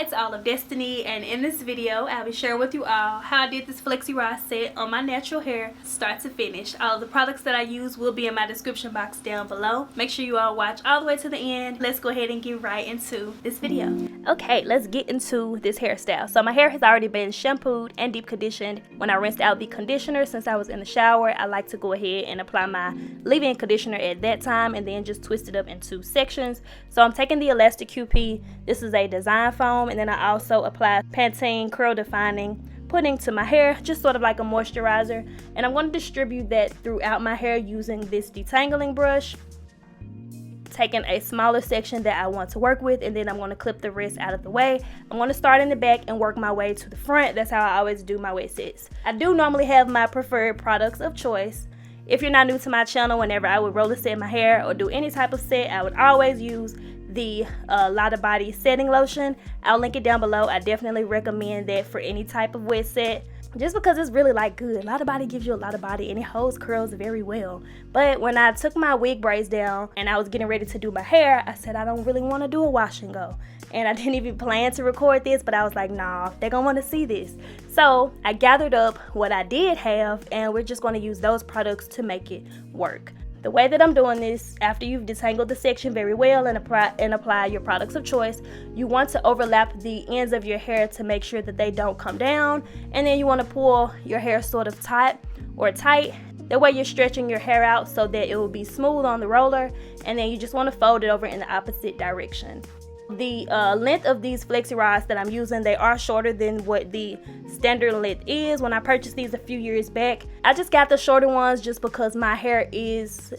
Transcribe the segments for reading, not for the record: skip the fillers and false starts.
it's All of Destiny, and in this video I'll be sharing with you all how I did this Flexi Rod set on my natural hair start to finish. All of the products that I use will be in my description box down below. Make sure you all watch all the way to the end. Let's go ahead and get right into this video. Okay, let's get into this hairstyle. So my hair has already been shampooed and deep conditioned. When I rinsed out the conditioner, since I was in the shower, I like to go ahead and apply my leave-in conditioner at that time and then just twist it up in two sections. So I'm taking the Elastic QP. This is a design foam, and then I also apply Pantene curl defining pudding to my hair, just sort of like a moisturizer, and I'm going to distribute that throughout my hair using this detangling brush, taking a smaller section that I want to work with, and then I'm going to clip the rest out of the way. I'm going to start in the back and work my way to the front. That's how I always do my wet sets. I do normally have my preferred products of choice. If you're not new to my channel, whenever I would roller set my hair or do any type of set, I would always use the Lot of Body setting lotion. I'll link it down below. I definitely recommend that for any type of wet set, just because it's really like good. Lot of Body gives you a lot of body and it holds curls very well. But when I took my wig braids down and I was getting ready to do my hair, I said I don't really want to do a wash and go, and I didn't even plan to record this, but I was like, nah, they're gonna want to see this. So I gathered up what I did have, and we're just going to use those products to make it work. The way that I'm doing this, after you've detangled the section very well and apply your products of choice, you want to overlap the ends of your hair to make sure that they don't come down, and then you want to pull your hair sort of tight. That way you're stretching your hair out so that it will be smooth on the roller, and then you just want to fold it over in the opposite direction. The length of these Flexi Rods that I'm using, they are shorter than what the standard length is. When I purchased these a few years back, I just got the shorter ones just because my hair is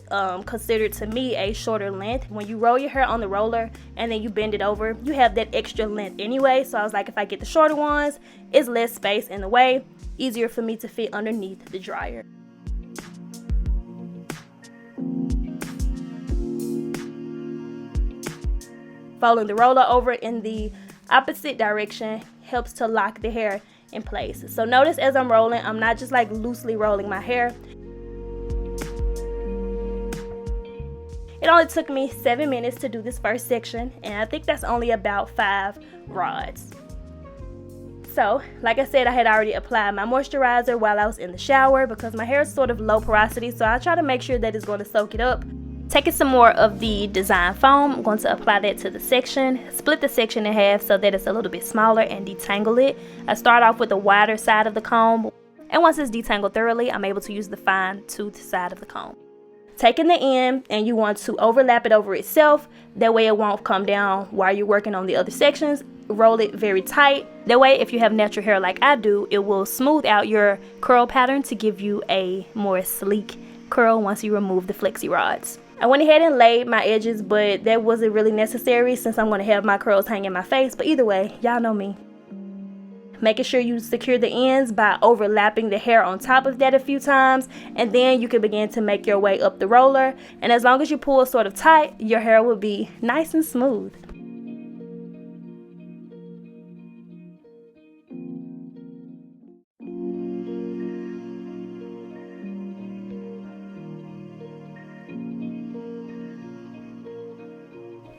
considered to me a shorter length. When you roll your hair on the roller and then you bend it over, you have that extra length anyway. So I was like, if I get the shorter ones, it's less space in the way, easier for me to fit underneath the dryer. Folding the roller over in the opposite direction helps to lock the hair in place. So notice as I'm rolling, I'm not just like loosely rolling my hair. It only took me 7 minutes to do this first section, and I think that's only about 5 rods. So, like I said, I had already applied my moisturizer while I was in the shower because my hair is sort of low porosity, so I try to make sure that it's going to soak it up. Taking some more of the design foam, I'm going to apply that to the section, split the section in half so that it's a little bit smaller, and detangle it. I start off with the wider side of the comb, and once it's detangled thoroughly, I'm able to use the fine tooth side of the comb. Taking the end, and you want to overlap it over itself, that way it won't come down while you're working on the other sections. Roll it very tight, that way if you have natural hair like I do, it will smooth out your curl pattern to give you a more sleek curl once you remove the Flexi Rods. I went ahead and laid my edges, but that wasn't really necessary since I'm going to have my curls hang in my face. But either way, y'all know me. Making sure you secure the ends by overlapping the hair on top of that a few times, and then you can begin to make your way up the roller. And as long as you pull sort of tight, your hair will be nice and smooth.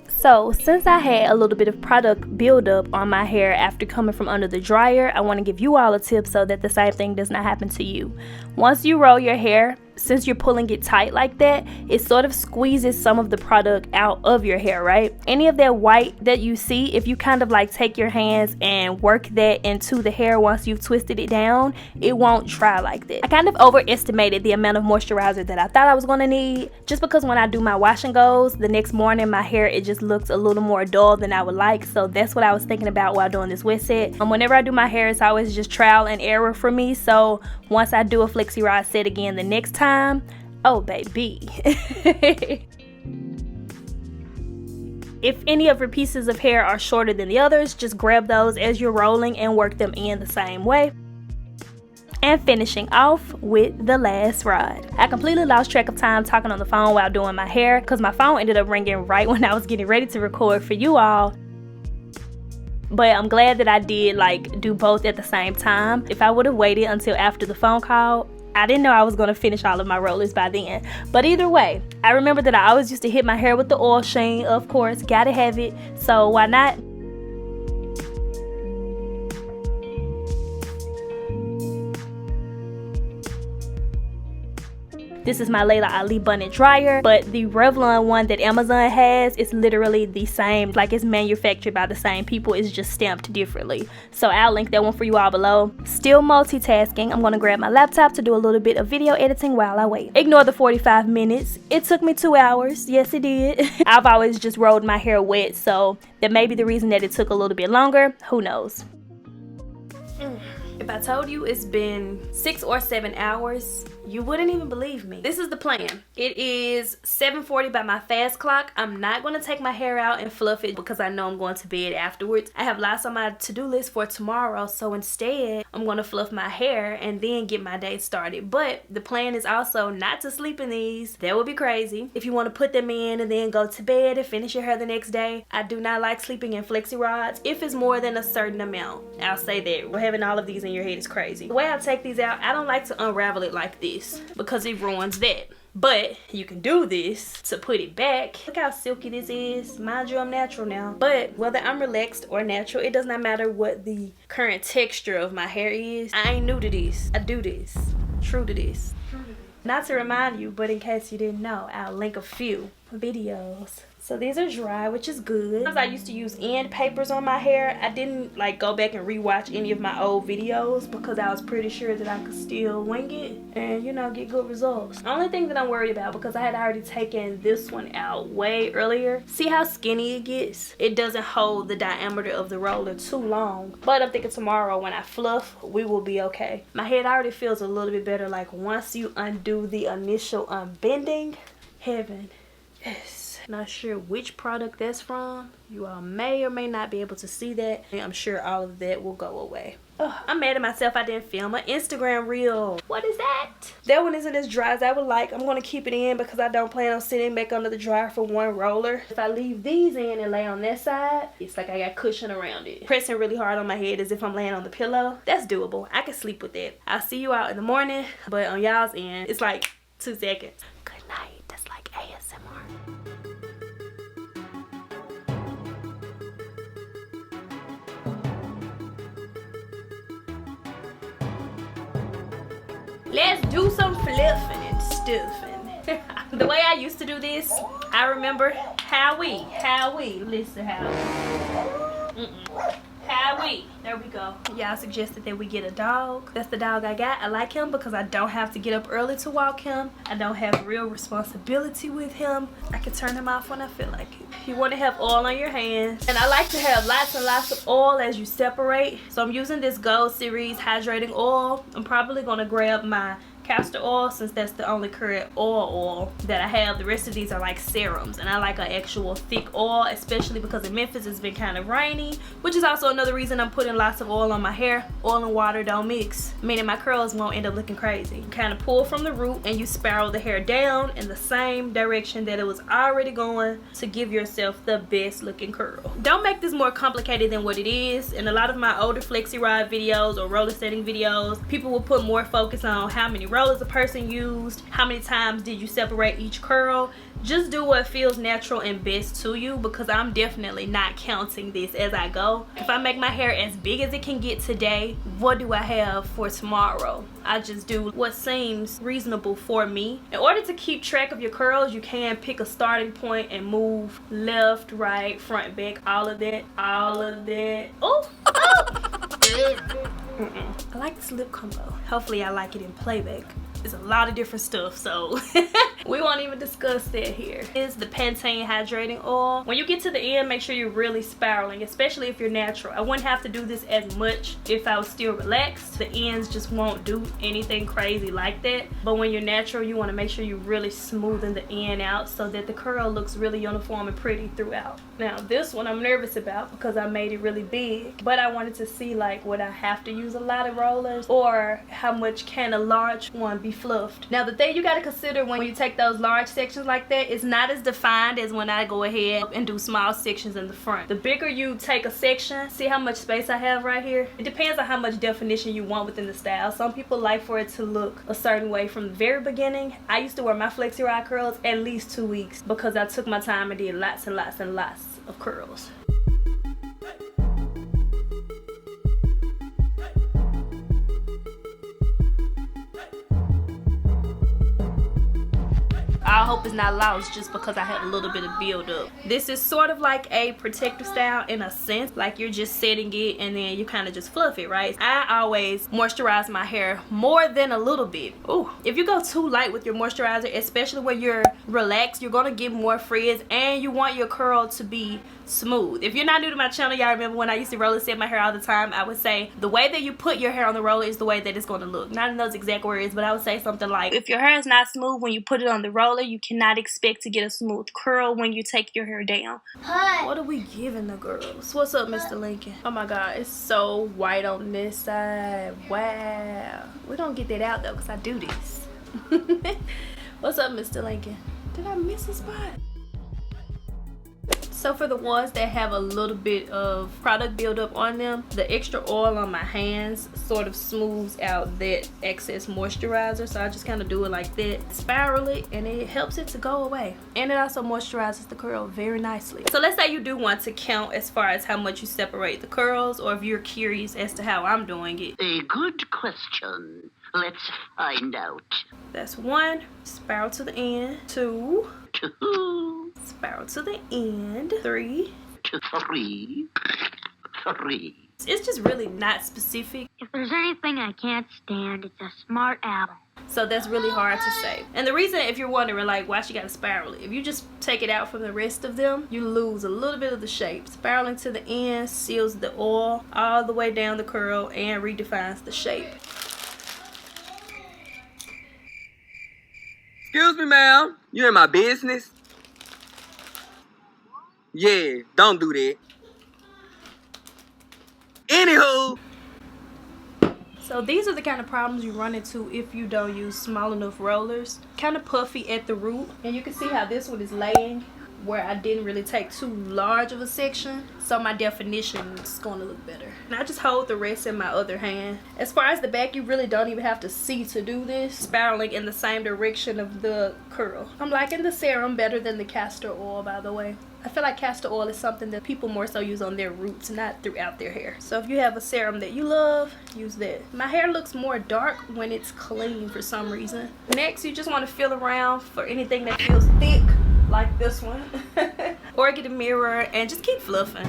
So since I had a little bit of product buildup on my hair after coming from under the dryer, I want to give you all a tip so that the same thing does not happen to you. Once you roll your hair, since you're pulling it tight like that, it sort of squeezes some of the product out of your hair, right? Any of that white that you see, if you kind of like take your hands and work that into the hair once you've twisted it down, it won't dry like that. I kind of overestimated the amount of moisturizer that I thought I was going to need, just because when I do my wash and goes the next morning, my hair, it just looks a little more dull than I would like. So that's what I was thinking about while doing this wet set. Whenever I do my hair, it's always just trial and error for me. So once I do a Flexi Rod set again the next time, oh baby. If any of your pieces of hair are shorter than the others, just grab those as you're rolling and work them in the same way. And finishing off with the last rod. I completely lost track of time talking on the phone while doing my hair because my phone ended up ringing right when I was getting ready to record for you all. But I'm glad that I did do both at the same time. If I would have waited until after the phone call, I didn't know I was going to finish all of my rollers by then. But either way, I remember that I always used to hit my hair with the oil sheen. Of course, gotta have it. So why not? This is my Layla Ali Bunny dryer, but the Revlon one that Amazon has is literally the same. Like, it's manufactured by the same people, it's just stamped differently. So I'll link that one for you all below. Still multitasking. I'm gonna grab my laptop to do a little bit of video editing while I wait. Ignore the 45 minutes. It took me 2 hours. Yes, it did. I've always just rolled my hair wet, so that may be the reason that it took a little bit longer. Who knows? If I told you it's been 6 or 7 hours, you wouldn't even believe me. This is the plan. It is 7:40 by my fast clock. I'm not going to take my hair out and fluff it because I know I'm going to bed afterwards. I have lots on my to-do list for tomorrow, so instead I'm going to fluff my hair and then get my day started. But the plan is also not to sleep in these. That would be crazy. If you want to put them in and then go to bed and finish your hair the next day, I do not like sleeping in flexi rods if it's more than a certain amount. I'll say that. Having all of these in your head is crazy. The way I take these out, I don't like to unravel it like this because it ruins that. But you can do this to put it back. Look how silky this is. Mind you, I'm natural now. But whether I'm relaxed or natural, it does not matter what the current texture of my hair is. I ain't new to this. I do this. True to this. Not to remind you, but in case you didn't know, I'll link a few videos. So these are dry, which is good. Sometimes I used to use end papers on my hair. I didn't like go back and rewatch any of my old videos because I was pretty sure that I could still wing it and, you know, get good results. The only thing that I'm worried about, because I had already taken this one out way earlier, see how skinny it gets? It doesn't hold the diameter of the roller too long. But I'm thinking tomorrow when I fluff, we will be okay. My head already feels a little bit better. Like once you undo the initial unbending, heaven, yes. Not sure which product that's from. You all may or may not be able to see that. I'm sure all of that will go away. Oh, I'm mad at myself I didn't film an Instagram reel. What is that? That one isn't as dry as I would like. I'm going to keep it in because I don't plan on sitting back under the dryer for one roller. If I leave these in and lay on that side, it's like I got cushion around it. Pressing really hard on my head as if I'm laying on the pillow. That's doable. I can sleep with that. I'll see you out in the morning, but on y'all's end, it's like 2 seconds. Good night. That's like ASMR. Let's do some fluffing and stuffing. The way I used to do this, I remember Howie. Listen, Howie. Howie. There we go. Y'all suggested that we get a dog. That's the dog I got. I like him because I don't have to get up early to walk him. I don't have real responsibility with him. I can turn him off when I feel like it. You want to have oil on your hands. And I like to have lots and lots of oil as you separate. So I'm using this Gold Series hydrating oil. I'm probably going to grab my castor oil since that's the only current oil that I have. The rest of these are like serums, and I like an actual thick oil, especially because in Memphis it's been kind of rainy, which is also another reason I'm putting lots of oil on my hair. Oil and water don't mix, meaning my curls won't end up looking crazy. You kind of pull from the root and you spiral the hair down in the same direction that it was already going to give yourself the best looking curl. Don't make this more complicated than what it is. In a lot of my older flexi rod videos or roller setting videos, people will put more focus on how many rollers a person used, how many times did you separate each curl. Just do what feels natural and best to you, because I'm definitely not counting this as I go. If I make my hair as big as it can get today, what do I have for tomorrow? I just do what seems reasonable for me. In order to keep track of your curls, you can pick a starting point and move left, right, front, back, all of that. Oh! I like this lip combo. Hopefully I like it in playback. There's a lot of different stuff, so we won't even discuss that here. This is the Pantene hydrating oil. When you get to the end, make sure you're really spiraling, especially if you're natural. I wouldn't have to do this as much if I was still relaxed. The ends just won't do anything crazy like that. But when you're natural, you want to make sure you're really smoothing the end out so that the curl looks really uniform and pretty throughout. Now this one I'm nervous about because I made it really big, but I wanted to see like would I have to use a lot of rollers, or how much can a large one be fluffed. Now the thing you got to consider when you take those large sections like that, it's not as defined as when I go ahead and do small sections in the front. The bigger you take a section, see how much space I have right here? It depends on how much definition you want within the style. Some people like for it to look a certain way from the very beginning. I used to wear my flexi rod curls at least 2 weeks because I took my time and did lots and lots and lots of curls. I hope it's not lost just because I had a little bit of build up. This is sort of like a protective style in a sense, like you're just setting it and then you kind of just fluff it, right? I always moisturize my hair more than a little bit. Ooh, if you go too light with your moisturizer, especially when you're relaxed, you're gonna get more frizz and you want your curl to be smooth. If you're not new to my channel, y'all remember when I used to roller set my hair all the time, I would say the way that you put your hair on the roller is the way that it's going to look. Not in those exact words, but I would say something like, if your hair is not smooth when you put it on the roller, you cannot expect to get a smooth curl when you take your hair down. Hi. What are we giving the girls? What's up, Mr. Lincoln? Oh my god, it's so white on this side. Wow. We don't get that out though because I do this. What's up, Mr. Lincoln? Did I miss a spot? So for the ones that have a little bit of product buildup on them, the extra oil on my hands sort of smooths out that excess moisturizer. So I just kind of do it like that, spiral it, and it helps it to go away. And it also moisturizes the curl very nicely. So let's say you do want to count as far as how much you separate the curls, or if you're curious as to how I'm doing it. A good question. Let's find out. That's 1, spiral to the end. 2, 2, spiral to the end. 3, 3. It's just really not specific. If there's anything I can't stand, it's a smart aleck. So that's really hard to say. And the reason, if you're wondering like why she got to spiral it, if you just take it out from the rest of them, you lose a little bit of the shape. Spiraling to the end seals the oil all the way down the curl and redefines the shape. Excuse me, ma'am. You in my business? Yeah, don't do that. Anywho. So these are the kind of problems you run into if you don't use small enough rollers. Kind of puffy at the root. And you can see how this one is laying where I didn't really take too large of a section. So my definition is going to look better. And I just hold the rest in my other hand. As far as the back, you really don't even have to see to do this. Spiraling in the same direction of the curl. I'm liking the serum better than the castor oil, by the way. I feel like castor oil is something that people more so use on their roots, not throughout their hair. So if you have a serum that you love, use that. My hair looks more dark when it's clean for some reason. Next, you just want to feel around for anything that feels thick, like this one. Or get a mirror and just keep fluffing.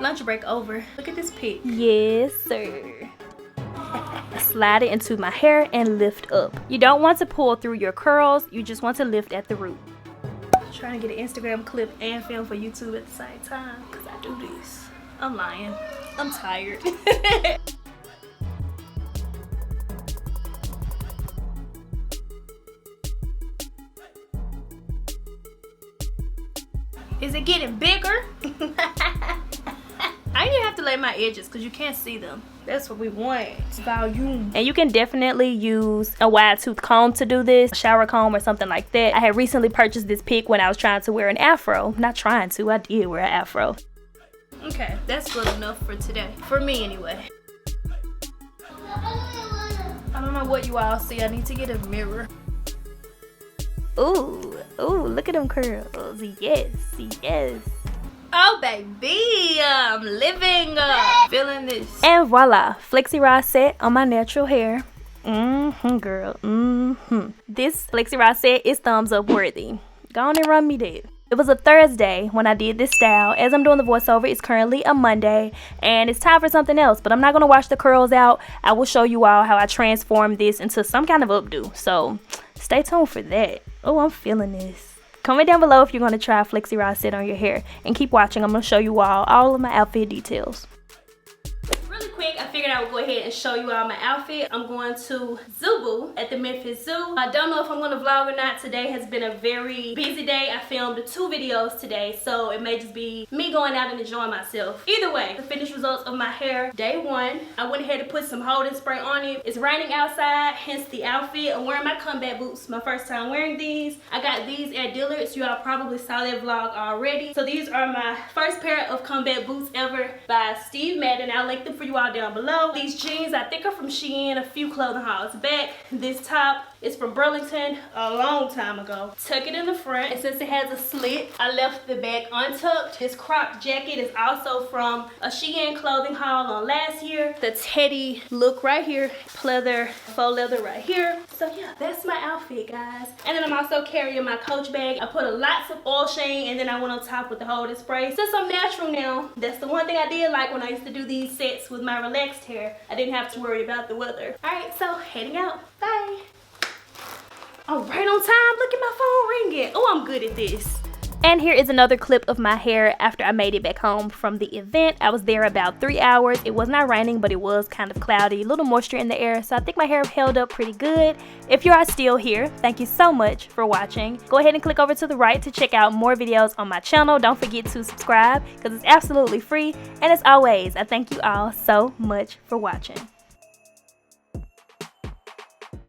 Lunch break over. Look at this pic. Yes, sir. Slide it into my hair and lift up. You don't want to pull through your curls, you just want to lift at the root. I'm trying to get an Instagram clip and film for YouTube at the same time because I do this. I'm lying. I'm tired. Is it getting bigger? I didn't even have to lay my edges because you can't see them. That's what we want. It's volume. And you can definitely use a wide tooth comb to do this. A shower comb or something like that. I had recently purchased this pick when I was trying to wear an afro. Not trying to, I did wear an afro. Okay, that's good enough for today. For me anyway. I don't know what you all see. I need to get a mirror. Ooh, look at them curls. Yes, yes. Oh baby, I'm living, feeling this. And voila, Flexi Rod Set on my natural hair. Girl, This Flexi Rod Set is thumbs up worthy. Go on and run me that. It was a Thursday when I did this style. As I'm doing the voiceover, it's currently a Monday and it's time for something else, but I'm not gonna wash the curls out. I will show you all how I transform this into some kind of updo. So stay tuned for that. Oh, I'm feeling this. Comment down below if you're going to try a Flexi Rod Set on your hair. And keep watching. I'm going to show you all of my outfit details. Really quick, I figured I would go ahead and show you all my outfit. I'm going to ᶫᵒᵛᵉᵧ at the Memphis Zoo. I don't know if I'm going to vlog or not. Today has been a very busy day. I filmed 2 videos today, so it may just be me going out and enjoying myself. Either way, the finished results of my hair, day 1. I went ahead and put some holding spray on it. It's raining outside, hence the outfit. I'm wearing my combat boots. My first time wearing these. I got these at Dillard's. You all probably saw that vlog already. So these are my first pair of combat boots ever by Steve Madden. I'll link them for you all down below. These jeans I think are from Shein, a few clothing hauls back. This top It's from Burlington a long time ago. Tuck it in the front, and since it has a slit, I left the back untucked. This crop jacket is also from a Shein clothing haul on last year. The teddy look right here, pleather, faux leather right here. So yeah, that's my outfit, guys. And then I'm also carrying my Coach bag. I put lots of oil sheen, and then I went on top with the holding spray. Since I'm natural now, that's the one thing I did like when I used to do these sets with my relaxed hair. I didn't have to worry about the weather. All right, so heading out. Bye. Oh, right on time. Look at my phone ringing. Oh, I'm good at this. And here is another clip of my hair after I made it back home from the event. I was there about 3 hours. It was not raining, but it was kind of cloudy, a little moisture in the air, so I think my hair held up pretty good. If you are still here, thank you so much for watching. Go ahead and click over to the right to check out more videos on my channel. Don't forget to subscribe because it's absolutely free. And as always, I thank you all so much for watching.